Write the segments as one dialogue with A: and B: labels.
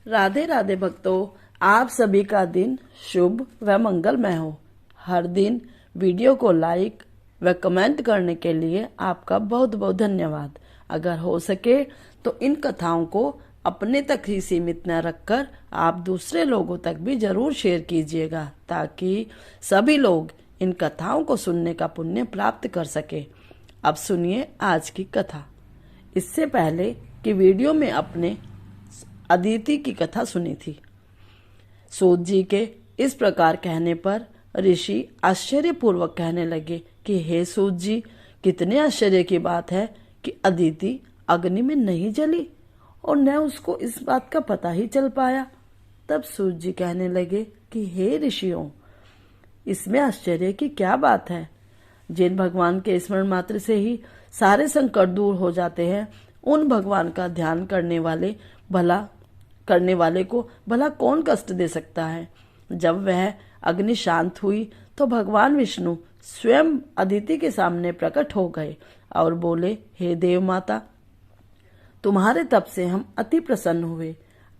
A: राधे राधे भक्तों, आप सभी का दिन शुभ व मंगलमय हो। हर दिन वीडियो को लाइक व कमेंट करने के लिए आपका बहुत बहुत धन्यवाद। अगर हो सके तो इन कथाओं को अपने तक ही सीमित न रखकर आप दूसरे लोगों तक भी जरूर शेयर कीजिएगा, ताकि सभी लोग इन कथाओं को सुनने का पुण्य प्राप्त कर सके। अब सुनिए आज की कथा। इससे पहले कि वीडियो में अपने अदिति की कथा सुनी थी। सूत जी के इस प्रकार कहने पर ऋषि आश्चर्यपूर्वक कहने लगे कि हे सूत जी, कितने आश्चर्य की बात है कि अदिति अग्नि में नहीं जली और न उसको इस बात का पता ही चल पाया। तब सूत जी कहने लगे कि हे ऋषियों, इसमें आश्चर्य की क्या बात है। जिन भगवान के स्मरण मात्र से ही सारे संकट दूर हो जाते हैं, उन भगवान का ध्यान करने वाले को भला कौन कष्ट दे सकता है। जब वह अग्नि शांत हुई तो भगवान विष्णु स्वयं अदिति के सामने प्रकट हो गए और बोले, हे देव माता, तुम्हारे तप से हम अति प्रसन्न हुए।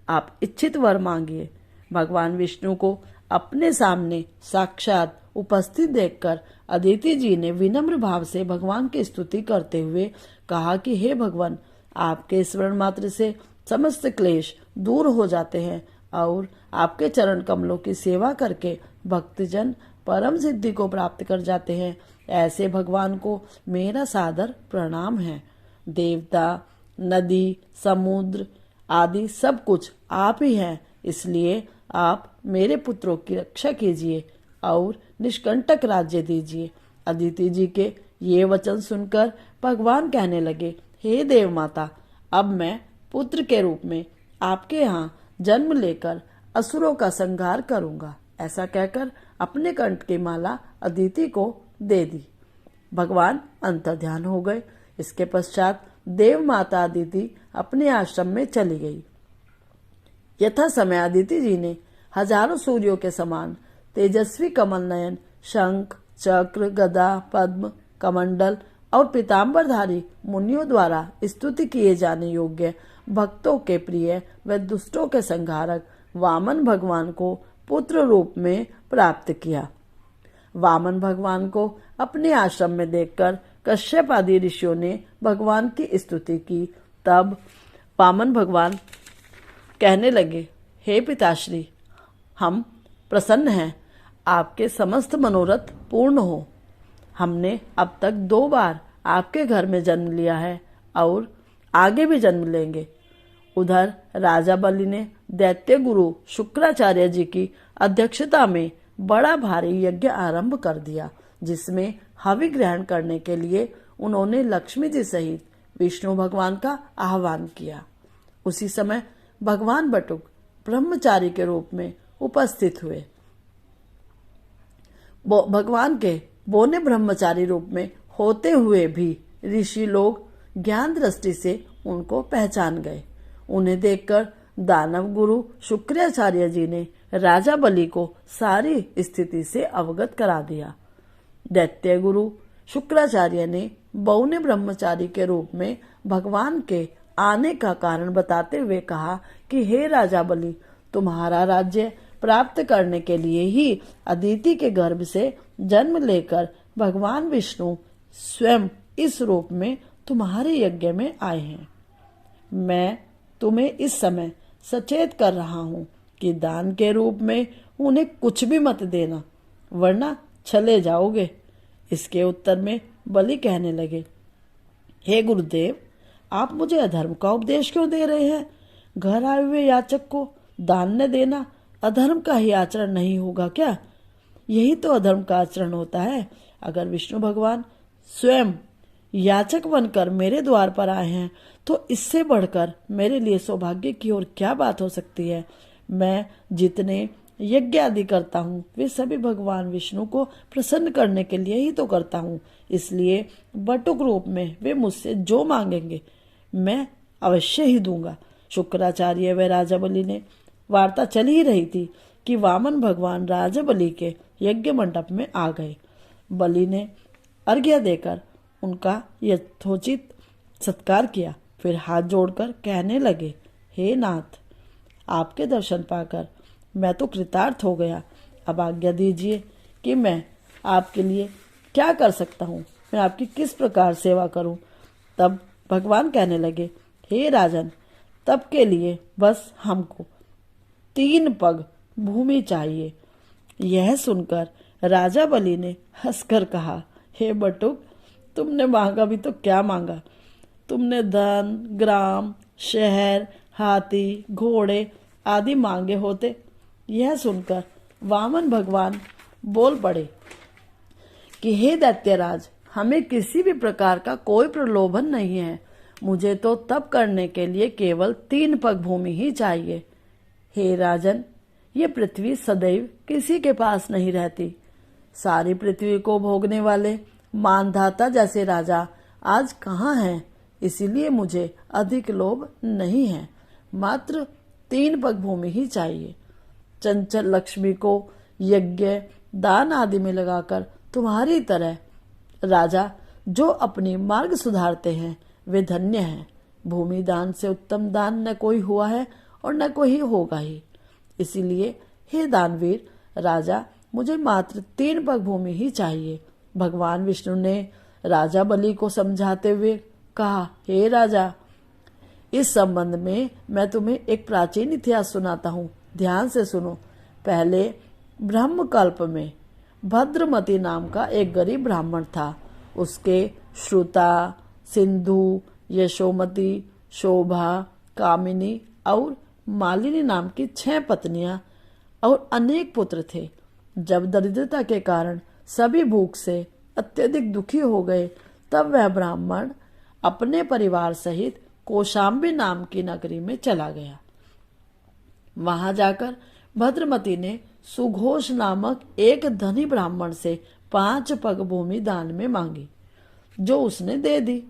A: आप इच्छित वर मांगिए। भगवान विष्णु को अपने सामने साक्षात उपस्थित देखकर अदिति जी ने विनम्र भाव से भगवान की स्तुति करते हुए कहा कि हे भगवान, आपके स्मरण मात्र से समस्त क्लेश दूर हो जाते हैं और आपके चरण कमलों की सेवा करके भक्तजन परम सिद्धि को प्राप्त कर जाते हैं। ऐसे भगवान को मेरा सादर प्रणाम है। देवता, नदी, समुद्र आदि सब कुछ आप ही हैं, इसलिए आप मेरे पुत्रों की रक्षा कीजिए और निष्कंटक राज्य दीजिए। अदिति जी के ये वचन सुनकर भगवान कहने लगे, हे देव माता, अब मैं पुत्र के रूप में आपके यहाँ जन्म लेकर असुरों का संहार करूंगा। ऐसा कहकर अपने कंठ की माला अदिति को दे दी। भगवान अंतर्ध्यान हो गए। इसके पश्चात देव माता अदिति अपने आश्रम में चली गई। यथा समय अदिति जी ने हजारों सूर्यों के समान तेजस्वी कमल नयन शंख, चक्र, गदा, पद्म, कमंडल और पीताम्बरधारी मुनियों द्वारा स्तुति किए जाने योग्य, भक्तों के प्रिय व दुष्टों के संहारक वामन भगवान को पुत्र रूप में प्राप्त किया। वामन भगवान को अपने आश्रम में देखकर कश्यप आदि ऋषियों ने भगवान की स्तुति की। तब वामन भगवान कहने लगे, हे पिताश्री, हम प्रसन्न हैं, आपके समस्त मनोरथ पूर्ण हो। हमने अब तक 2 बार आपके घर में जन्म लिया है और आगे भी जन्म लेंगे। उधर राजा बलि ने दैत्य गुरु शुक्राचार्य जी की अध्यक्षता में बड़ा भारी यज्ञ आरंभ कर दिया, जिसमें हवि ग्रहण करने के लिए उन्होंने लक्ष्मी जी सहित विष्णु भगवान का आह्वान किया। उसी समय भगवान बटुक ब्रह्मचारी के रूप में उपस्थित हुए। भगवान के बोने ब्रह्मचारी रूप में होते हुए भी ऋषि लोग ज्ञान दृष्टि से उनको पहचान गए। उन्हें देखकर दानव गुरु शुक्राचार्य जी ने राजा बलि को सारी स्थिति से अवगत करा दिया। दैत्य गुरु शुक्राचार्य ने बौने ब्रह्मचारी के रूप में भगवान के आने का कारण बताते हुए कहा कि हे राजा बलि, तुम्हारा राज्य प्राप्त करने के लिए ही अदिति के गर्भ से जन्म लेकर भगवान विष्णु स्वयं इस रूप में तुम्हारे यज्ञ में आए हैं। मैं तुम्हें इस समय सचेत कर रहा हूं कि दान के रूप में उन्हें कुछ भी मत देना, वरना चले जाओगे। इसके उत्तर में बलि कहने लगे, हे गुरुदेव, आप मुझे अधर्म का उपदेश क्यों दे रहे हैं? घर आए हुए याचक को दान न देना अधर्म का ही आचरण नहीं होगा क्या? यही तो अधर्म का आचरण होता है। अगर विष्णु भगवान स्वयं याचक बनकर मेरे द्वार पर आए हैं तो इससे बढ़कर मेरे लिए सौभाग्य की और क्या बात हो सकती है। मैं जितने यज्ञ आदि करता हूँ वे सभी भगवान विष्णु को प्रसन्न करने के लिए ही तो करता हूँ, इसलिए बटुक रूप में वे मुझसे जो मांगेंगे मैं अवश्य ही दूंगा। शुक्राचार्य व राजा बलि ने वार्ता चल ही रही थी कि वामन भगवान राजा बलि के यज्ञ मंडप में आ गए। बलि ने अर्घ्य देकर उनका यथोचित सत्कार किया, फिर हाथ जोड़कर कहने लगे, हे नाथ, आपके दर्शन पाकर मैं तो कृतार्थ हो गया। अब आज्ञा दीजिए कि मैं आपके लिए क्या कर सकता हूँ, मैं आपकी किस प्रकार सेवा करूँ। तब भगवान कहने लगे, हे राजन, तब के लिए बस हमको 3 पग भूमि चाहिए। यह सुनकर राजा बलि ने हंसकर कहा, हे बटुक, तुमने मांगा भी तो क्या मांगा। तुमने धन, ग्राम, शहर, हाथी, घोड़े आदि मांगे होते। यह सुनकर वामन भगवान बोल पड़े कि हे दैत्यराज, हमें किसी भी प्रकार का कोई प्रलोभन नहीं है। मुझे तो तप करने के लिए केवल 3 पग भूमि ही चाहिए। हे राजन, ये पृथ्वी सदैव किसी के पास नहीं रहती। सारी पृथ्वी को भोगने वाले मानधाता जैसे राजा आज कहाँ हैं। इसीलिए मुझे अधिक लोभ नहीं है, मात्र 3 पग भूमि ही चाहिए। चंचल लक्ष्मी को यज्ञ, दान आदि में लगाकर तुम्हारी तरह राजा जो अपनी मार्ग सुधारते हैं वे धन्य हैं। भूमि दान से उत्तम दान न कोई हुआ है और न कोई होगा ही। इसीलिए हे दानवीर राजा, मुझे मात्र 3 पग भूमि ही चाहिए। भगवान विष्णु ने राजा बलि को समझाते हुए कहा, हे राजा, इस संबंध में मैं तुम्हें एक प्राचीन इतिहास सुनाता हूँ, ध्यान से सुनो। पहले ब्रह्मकल्प में भद्रमती नाम का एक गरीब ब्राह्मण था। उसके श्रुता, सिंधु, यशोमती, शोभा, कामिनी और मालिनी नाम की 6 पत्नियां और अनेक पुत्र थे। जब दरिद्रता के कारण सभी भूख से अत्यधिक दुखी हो गए, तब वह ब्राह्मण अपने परिवार सहित कौशाम्बी नाम की नगरी में चला गया। वहां जाकर भद्रमती ने सुघोष नामक एक धनी ब्राह्मण से 5 पग भूमि दान में मांगी, जो उसने दे दी।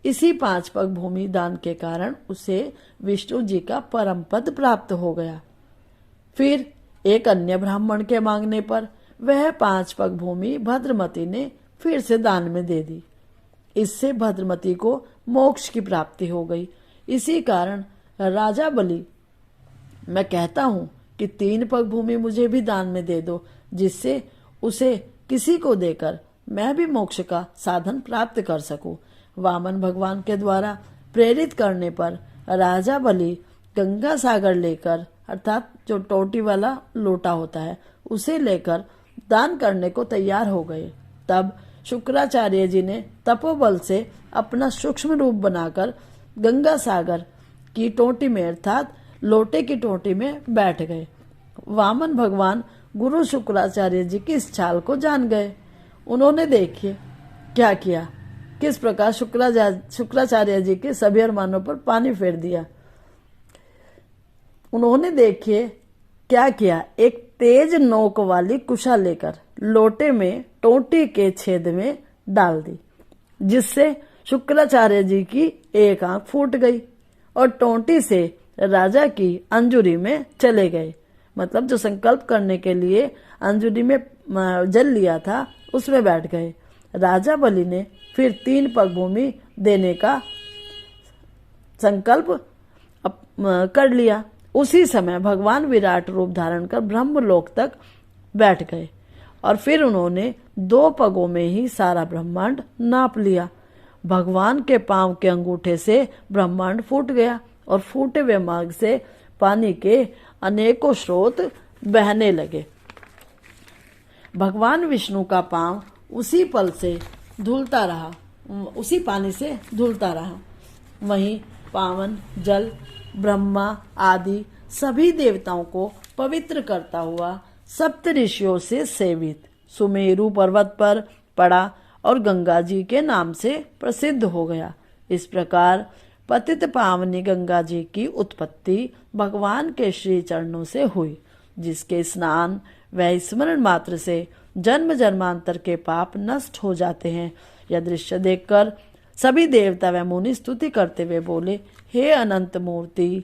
A: इसी 5 पग भूमि दान के कारण उसे विष्णु जी का परम पद प्राप्त हो गया। फिर एक अन्य ब्राह्मण के मांगने पर वह 5 पग भूमि भद्रमती ने फिर से दान में दे दी। इससे भद्रमती को मोक्ष की प्राप्ति हो गई। इसी कारण राजा बलि, मैं कहता हूँ कि 3 पग भूमि मुझे भी दान में दे दो, जिससे उसे किसी को देकर मैं भी मोक्ष का साधन प्राप्त कर सकूं। वामन भगवान के द्वारा प्रेरित करने पर राजा बलि गंगा सागर लेकर, अर्थात जो टोटी वाला लोटा होता है, उसे लेकर दान करने को तैयार हो गए। तब शुक्राचार्य जी ने तपोबल से अपना सूक्ष्म रूप बनाकर गंगा सागर की टोटी में, अर्थात लोटे की टोटी में बैठ गए। वामन भगवान गुरु शुक्राचार्य जी की इस चाल को जान गए। उन्होंने देखिए क्या किया, किस प्रकार शुक्राचार्य जी के सभी अरमानों पर पानी फेर दिया। उन्होंने देखिए क्या किया, एक तेज नोक वाली कुशा लेकर लोटे में टोटी के छेद में डाल दी, जिससे शुक्राचार्य जी की एक आंख फूट गई और टोटी से राजा की अंजुरी में चले गए। मतलब जो संकल्प करने के लिए अंजुरी में जल लिया था, उसमें बैठ गए। राजा बलि ने फिर 3 पग भूमि देने का संकल्प कर लिया। उसी समय भगवान विराट रूप धारण कर ब्रह्मलोक तक बैठ गए और फिर उन्होंने 2 पगों में ही सारा ब्रह्मांड नाप लिया। भगवान के पांव के अंगूठे से ब्रह्मांड फूट गया और फूटे हुए मार्ग से पानी के अनेकों स्रोत बहने लगे। भगवान विष्णु का पांव उसी पल से धुलता रहा, उसी पानी से धुलता रहा। वहीं पावन जल ब्रह्मा आदि सभी देवताओं को पवित्र करता हुआ सप्त ऋषियों से सेवित सुमेरु पर्वत पर पड़ा और गंगा जी के नाम से प्रसिद्ध हो गया। इस प्रकार पतित पावनी गंगा जी की उत्पत्ति भगवान के श्री चरणों से हुई, जिसके स्नान व स्मरण मात्र से जन्म जन्मांतर के पाप नष्ट हो जाते हैं। यह दृश्य देखकर सभी देवता व मुनि स्तुति करते हुए बोले, हे अनंत मूर्ति,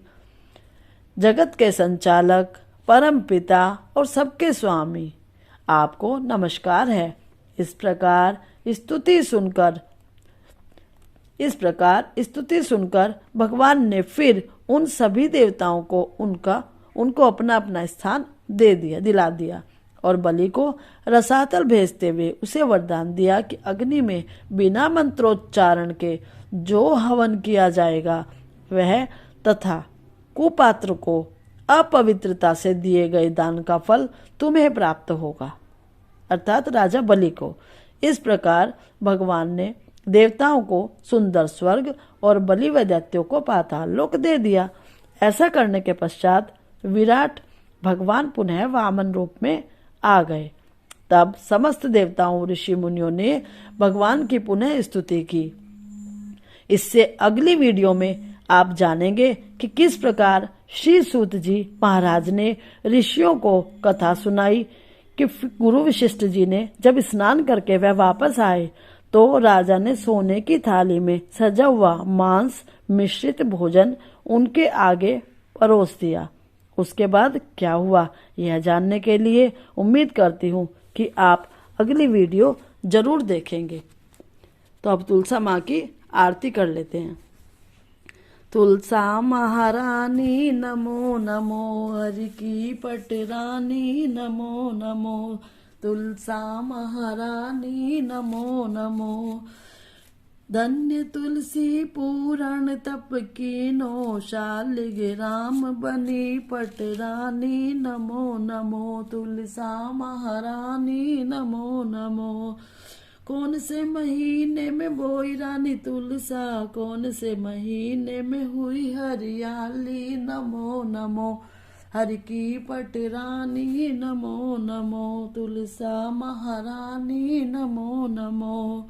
A: जगत के संचालक, परम पिता और सबके स्वामी, आपको नमस्कार है। इस प्रकार स्तुति सुनकर भगवान ने फिर उन सभी देवताओं को उनको अपना अपना स्थान दिला दिया और बलि को रसातल भेजते हुए उसे वरदान दिया कि अग्नि में बिना मंत्रोच्चारण के जो हवन किया जाएगा वह तथा कुपात्र को अपवित्रता से दिए गए दान का फल तुम्हें प्राप्त होगा, अर्थात राजा बलि को। इस प्रकार भगवान ने देवताओं को सुंदर स्वर्ग और बलि व दैत्यों को पाताल लोक दे दिया। ऐसा करने के पश्चात विराट भगवान पुनः वामन रूप में आ गए। तब समस्त देवताओं ऋषि मुनियों ने भगवान की पुनः स्तुति की। इससे अगली वीडियो में आप जानेंगे कि किस प्रकार श्री सूत जी महाराज ने ऋषियों को कथा सुनाई कि गुरु वशिष्ठ जी ने जब स्नान करके वह वापस आए तो राजा ने सोने की थाली में सजा हुआ मांस मिश्रित भोजन उनके आगे परोस दिया। उसके बाद क्या हुआ यह जानने के लिए उम्मीद करती हूँ कि आप अगली वीडियो जरूर देखेंगे। तो अब तुलसा माँ की आरती कर लेते हैं। तुलसा महारानी नमो नमो, हरि की पटरानी नमो नमो, तुलसा महारानी नमो नमो। धन्य तुलसी पूरण तप कीनो, शालिग्राम बनी पटरानी नमो नमो, तुलसा महारानी नमो नमो। कौन से महीने में बोई रानी तुलसा, कौन से महीने में हुई हरियाली नमो नमो, हरि की पटरानी नमो नमो, तुलसा महारानी नमो नमो।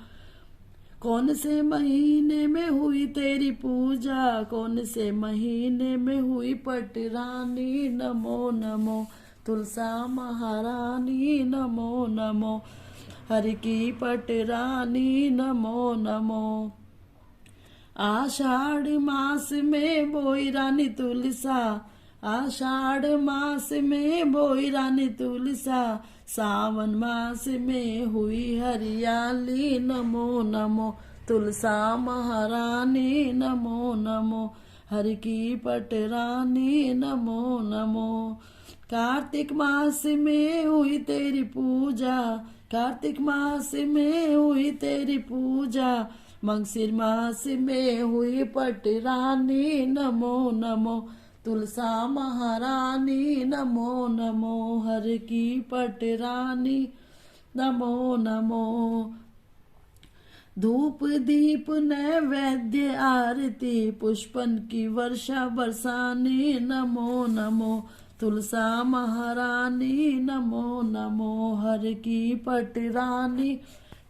A: कौन से महीने में हुई तेरी पूजा, कौन से महीने में हुई पटरानी नमो नमो, तुलसा महारानी नमो नमो, हरि की पटरानी नमो नमो। आषाढ़ मास में बोई रानी तुलसा, आषाढ़ मास में बोई रानी तुलसा, सावन मास में हुई हरियाली नमो नमो, तुलसा महारानी नमो नमो, हरि की पटरानी नमो नमो। कार्तिक मास में हुई तेरी पूजा, कार्तिक मास में हुई तेरी पूजा, मंगसिर मास में हुई पटरानी नमो नमो, तुलसा महारानी नमो नमो, हरि की पटरानी नमो नमो। धूप दीप नैवेद्य आरती, पुष्पन की वर्षा बरसानी नमो नमो, तुलसा महारानी नमो नमो, हरि की पटरानी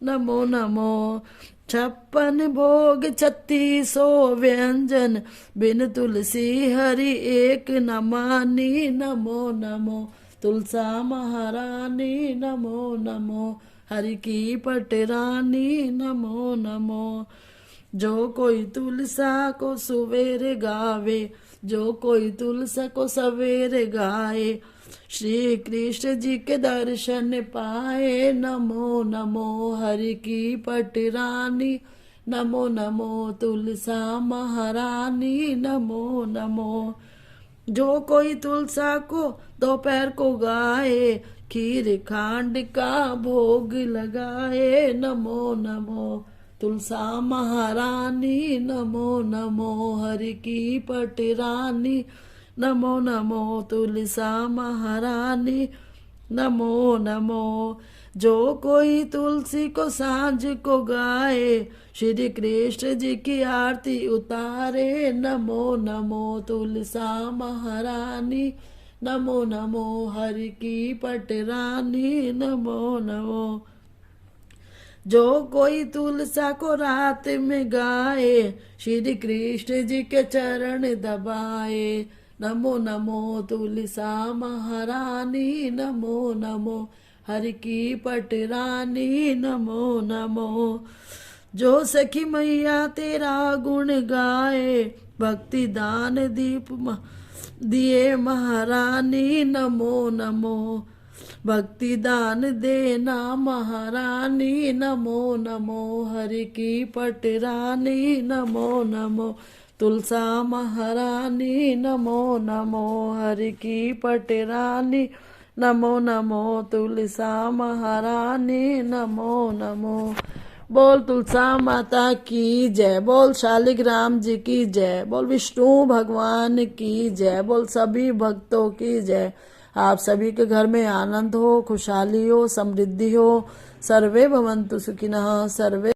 A: नमो नमो। 56 भोग 3600 व्यंजन, बिन तुलसी हरि एक न मानी नमो नमो, तुलसा महारानी नमो नमो, हरि की पटरानी नमो नमो। जो कोई तुलसा को सवेरे गावे, जो कोई तुलसा को सवेरे गाए, श्री कृष्ण जी के दर्शन पाए नमो नमो, हरि की पटरानी नमो नमो, तुलसा महारानी नमो नमो। जो कोई तुलसा को दोपहर को गाए, खीर खांड का भोग लगाए नमो नमो, तुलसा महारानी नमो नमो, हरि की पटरानी नमो नमो, तुलसा महारानी नमो नमो। जो कोई तुलसी को सांझ को गाए, श्री कृष्ण जी की आरती उतारे नमो नमो, तुलसा महारानी नमो नमो, हरि की पटरानी नमो नमो। जो कोई तुलसा को रात में गाए, श्री कृष्ण जी के चरण दबाए नमो नमो, तुलसा महारानी नमो नमो, हरि की पटरानी नमो नमो। जो सखी मैया तेरा गुण गाए, भक्ति दान दीप दिए महारानी नमो नमो, भक्ति दान देना महारानी नमो नमो, हरि की पटरानी नमो नमो, तुलसा महारानी नमो नमो, हरि की पटरानी नमो नमो, तुलसा महारानी नमो नमो। बोल तुलसा माता की जय, बोल शालिग्राम जी की जय, बोल विष्णु भगवान की जय, बोल सभी भक्तों की जय। आप सभी के घर में आनंद हो, खुशहाली हो, समृद्धि हो। सर्वे भवन्तु सुखिनः, सर्वे